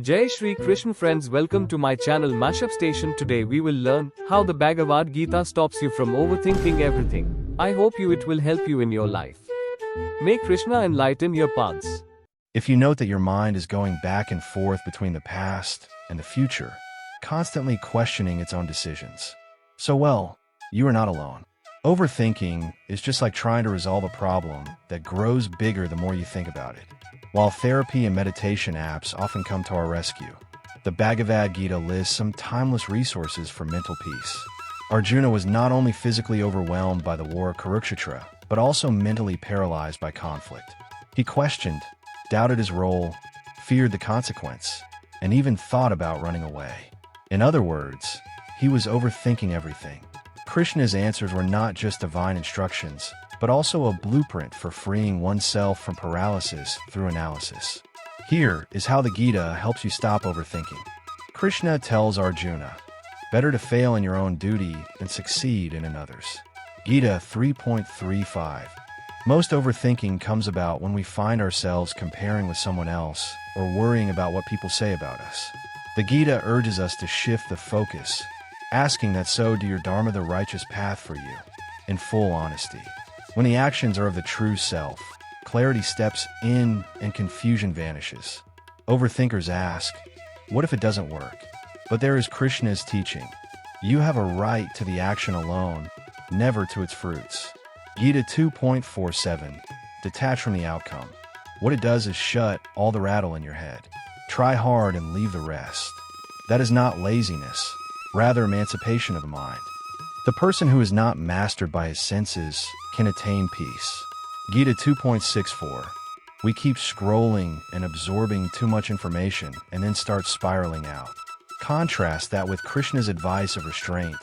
Jai Shri Krishna friends, welcome to my channel Mashup Station. Today we will learn how the Bhagavad Gita stops you from overthinking everything. I hope it will help you in your life. May Krishna enlighten your paths. If you note that your mind is going back and forth between the past and the future, constantly questioning its own decisions, you are not alone. Overthinking is just like trying to resolve a problem that grows bigger the more you think about it. While therapy and meditation apps often come to our rescue, the Bhagavad Gita lists some timeless resources for mental peace. Arjuna was not only physically overwhelmed by the war of Kurukshetra, but also mentally paralyzed by conflict. He questioned, doubted his role, feared the consequence, and even thought about running away. In other words, he was overthinking everything. Krishna's answers were not just divine instructions, but also a blueprint for freeing oneself from paralysis through analysis. Here is how the Gita helps you stop overthinking. Krishna tells Arjuna, better to fail in your own duty than succeed in another's. Gita 3.35. Most overthinking comes about when we find ourselves comparing with someone else or worrying about what people say about us. The Gita urges us to shift the focus, asking that so do your dharma the righteous path for you, in full honesty. When the actions are of the true self, clarity steps in and confusion vanishes. Overthinkers ask, what if it doesn't work? But there is Krishna's teaching. You have a right to the action alone, never to its fruits. Gita 2.47. Detach from the outcome. What it does is shut all the rattle in your head. Try hard and leave the rest. That is not laziness, rather emancipation of the mind. The person who is not mastered by his senses can attain peace. Gita 2.64. We keep scrolling and absorbing too much information and then start spiraling out. Contrast that with Krishna's advice of restraint,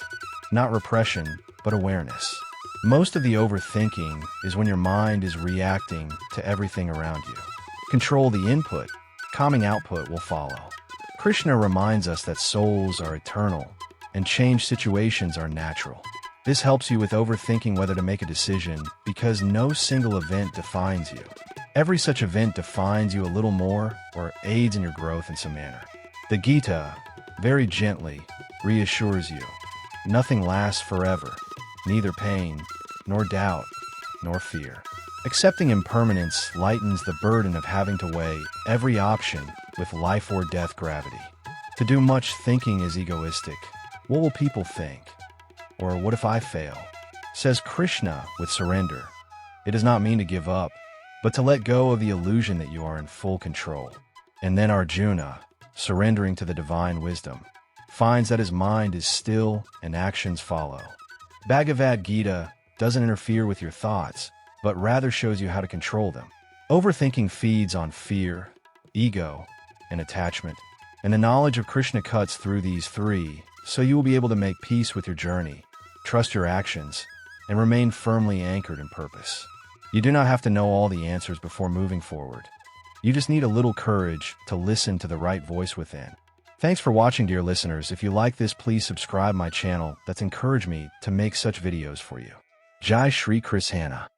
not repression, but awareness. Most of the overthinking is when your mind is reacting to everything around you. Control the input, calming output will follow. Krishna reminds us that souls are eternal and changed situations are natural. This helps you with overthinking whether to make a decision because no single event defines you. Every such event defines you a little more or aids in your growth in some manner. The Gita, very gently, reassures you. Nothing lasts forever, neither pain, nor doubt, nor fear. Accepting impermanence lightens the burden of having to weigh every option with life or death gravity. To do much thinking is egoistic. What will people think? Or what if I fail? Says Krishna with surrender. It does not mean to give up, but to let go of the illusion that you are in full control. And then Arjuna, surrendering to the divine wisdom, finds that his mind is still and actions follow. Bhagavad Gita doesn't interfere with your thoughts, but rather shows you how to control them. Overthinking feeds on fear, ego, and attachment, and the knowledge of Krishna cuts through these three, so you will be able to make peace with your journey, trust your actions, and remain firmly anchored in purpose. You do not have to know all the answers before moving forward. You just need a little courage to listen to the right voice within. Thanks for watching, dear listeners. If you like this, please subscribe my channel. That's encouraged me to make such videos for you. Jai Shri Krishna.